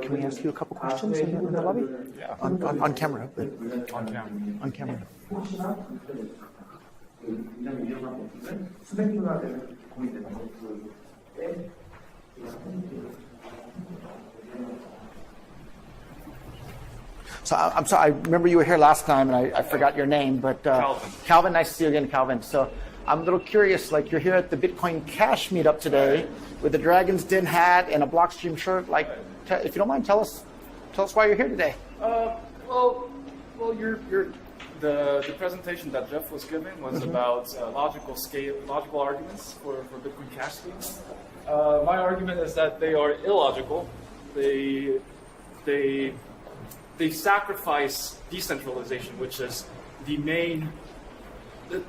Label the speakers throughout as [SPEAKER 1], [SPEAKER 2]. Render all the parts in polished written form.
[SPEAKER 1] Can we ask you a couple questions in the lobby?
[SPEAKER 2] Yeah.
[SPEAKER 1] On camera.
[SPEAKER 2] On camera.
[SPEAKER 1] On camera. So I'm sorry, I remember you were here last time and I forgot your name, but
[SPEAKER 2] Calvin.
[SPEAKER 1] Calvin, nice to see you again, Calvin. So I'm a little curious, like you're here at the Bitcoin Cash meetup today with the Dragon's Den hat and a BlockStream shirt. Like, if you don't mind, tell us why you're here today.
[SPEAKER 2] Well, the presentation that Jeff was giving was about logical arguments for Bitcoin Cash schemes. My argument is that they are illogical. They sacrifice decentralization, which is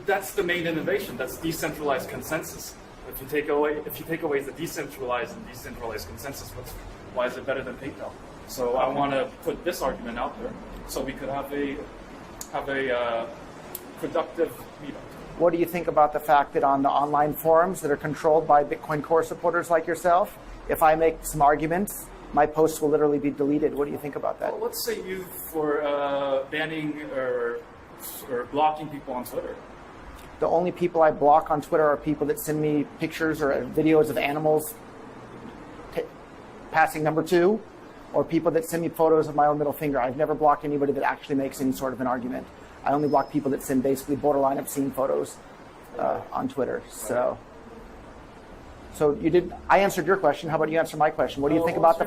[SPEAKER 2] that's the main innovation. That's decentralized consensus. If you take away the decentralized and decentralized consensus, why is it better than PayPal? So I want to put this argument out there, so we could have a productive meetup.
[SPEAKER 1] What do you think about the fact that on the online forums that are controlled by Bitcoin Core supporters like yourself, if I make some arguments, my posts will literally be deleted? What do you think about that?
[SPEAKER 2] Well, let's say you for banning or blocking people on Twitter.
[SPEAKER 1] The only people I block on Twitter are people that send me pictures or videos of animals passing number 2, or people that send me photos of my own middle finger. I've never blocked anybody that actually makes any sort of an argument. I only block people that send basically borderline obscene photos on Twitter. So you did. I answered your question. How about you answer my question? What do you think about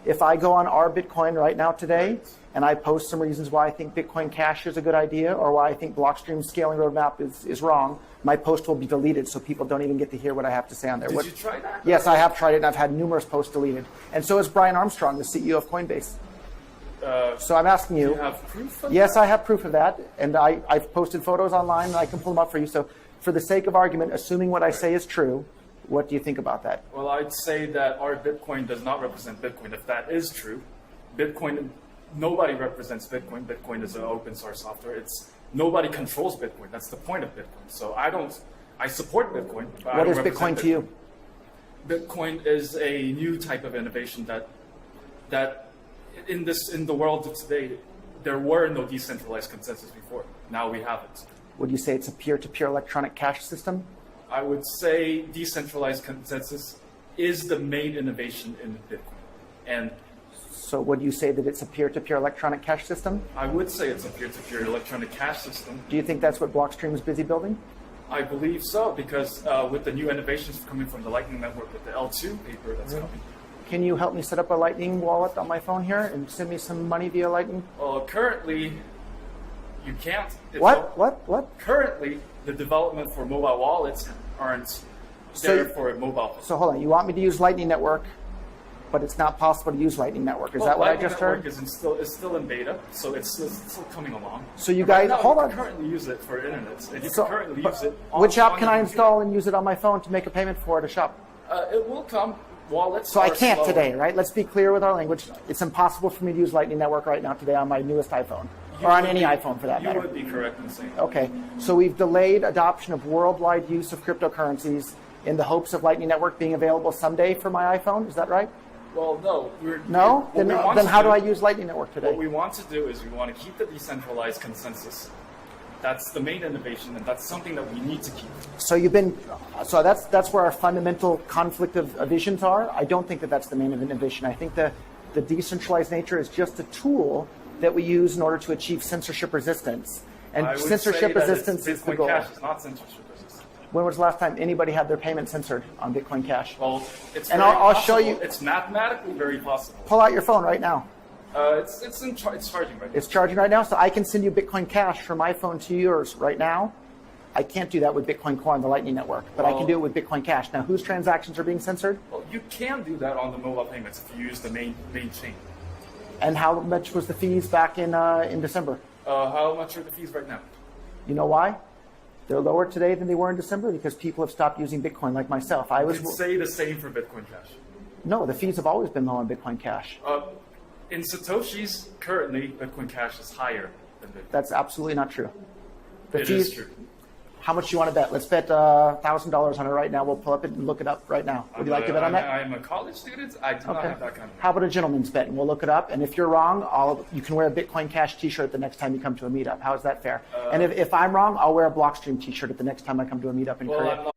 [SPEAKER 1] if I go on our Bitcoin right now today and I post some reasons why I think Bitcoin Cash is a good idea or why I think BlockStream's scaling roadmap is wrong, my post will be deleted so people don't even get to hear what I have to say on there.
[SPEAKER 2] Did you try that?
[SPEAKER 1] Yes, I have tried it, and I've had numerous posts deleted. And so is Brian Armstrong, the CEO of Coinbase. So I'm asking you.
[SPEAKER 2] Do you have proof of
[SPEAKER 1] Yes,
[SPEAKER 2] that?
[SPEAKER 1] I have proof of that, and I've posted photos online, and I can pull them up for you. So for the sake of argument, assuming what I say is true, what do you think about that?
[SPEAKER 2] Well, I'd say that our Bitcoin does not represent Bitcoin. If that is true, nobody represents Bitcoin. Bitcoin is an open source software. Nobody controls Bitcoin. That's the point of Bitcoin. So I support Bitcoin. But
[SPEAKER 1] What is Bitcoin to you?
[SPEAKER 2] Bitcoin is a new type of innovation that in the world of today, there were no decentralized consensus before. Now we have it.
[SPEAKER 1] Would you say it's a peer-to-peer electronic cash system?
[SPEAKER 2] I would say decentralized consensus is the main innovation in Bitcoin. And
[SPEAKER 1] so would you say that it's a peer-to-peer electronic cash system?
[SPEAKER 2] I would say it's a peer-to-peer electronic cash system.
[SPEAKER 1] Do you think that's what BlockStream is busy building?
[SPEAKER 2] I believe so, because with the new innovations coming from the Lightning Network with the L2 paper that's coming.
[SPEAKER 1] Can you help me set up a Lightning wallet on my phone here and send me some money via Lightning?
[SPEAKER 2] Well, currently, you can't.
[SPEAKER 1] What?
[SPEAKER 2] Currently, the development for mobile wallets aren't there for a mobile phone.
[SPEAKER 1] So hold on, you want me to use Lightning Network, but it's not possible to use Lightning Network. Is that what I just heard?
[SPEAKER 2] Lightning Network is still in beta, so it's still coming along.
[SPEAKER 1] So you guys, hold on.
[SPEAKER 2] You can currently use it for internet, and you can currently use it on
[SPEAKER 1] which app can I
[SPEAKER 2] your
[SPEAKER 1] install and use it on my phone to make a payment for at a shop?
[SPEAKER 2] It will come. Wallets
[SPEAKER 1] So I can't
[SPEAKER 2] slower.
[SPEAKER 1] today, right? Let's be clear with our language. It's impossible for me to use Lightning Network right now today on my newest iPhone, or on any iPhone for that matter.
[SPEAKER 2] You would be correct in saying that.
[SPEAKER 1] Okay, so we've delayed adoption of worldwide use of cryptocurrencies in the hopes of Lightning Network being available someday for my iPhone. Is that right?
[SPEAKER 2] Well, no.
[SPEAKER 1] No? Then how do I use Lightning Network today?
[SPEAKER 2] What we want to do is we want to keep the decentralized consensus. That's the main innovation, and that's something that we need to keep.
[SPEAKER 1] So that's where our fundamental conflict of visions are. I don't think that that's the main innovation. I think the decentralized nature is just a tool that we use in order to achieve censorship resistance. And censorship resistance is the goal.
[SPEAKER 2] Bitcoin Cash is not censorship resistant.
[SPEAKER 1] When was the last time anybody had their payment censored on Bitcoin Cash?
[SPEAKER 2] Well, it's
[SPEAKER 1] and
[SPEAKER 2] very
[SPEAKER 1] I'll
[SPEAKER 2] possible.
[SPEAKER 1] show you.
[SPEAKER 2] It's mathematically very possible.
[SPEAKER 1] Pull out your phone right now.
[SPEAKER 2] It's charging right now.
[SPEAKER 1] It's charging right now, so I can send you Bitcoin Cash from my phone to yours right now. I can't do that with Bitcoin Core on the Lightning Network, but I can do it with Bitcoin Cash. Now, whose transactions are being censored?
[SPEAKER 2] Well, you can do that on the mobile payments if you use the main chain.
[SPEAKER 1] And how much was the fees back in December?
[SPEAKER 2] How much are the fees right now?
[SPEAKER 1] You know why? They're lower today than they were in December because people have stopped using Bitcoin like myself. I
[SPEAKER 2] would say the same for Bitcoin Cash.
[SPEAKER 1] No, the fees have always been low on Bitcoin Cash.
[SPEAKER 2] In Satoshis, currently, Bitcoin Cash is higher than Bitcoin.
[SPEAKER 1] That's absolutely not true.
[SPEAKER 2] It is true.
[SPEAKER 1] How much do you want to bet? Let's bet $1,000 on it right now. We'll pull up it and look it up right now. Would you like to bet on that?
[SPEAKER 2] I'm a college student. I do not have that kind of.
[SPEAKER 1] How about a gentleman's bet? And we'll look it up. And if you're wrong, you can wear a Bitcoin Cash T-shirt the next time you come to a meetup. How is that fair? And if I'm wrong, I'll wear a BlockStream T-shirt at the next time I come to a meetup in Korea.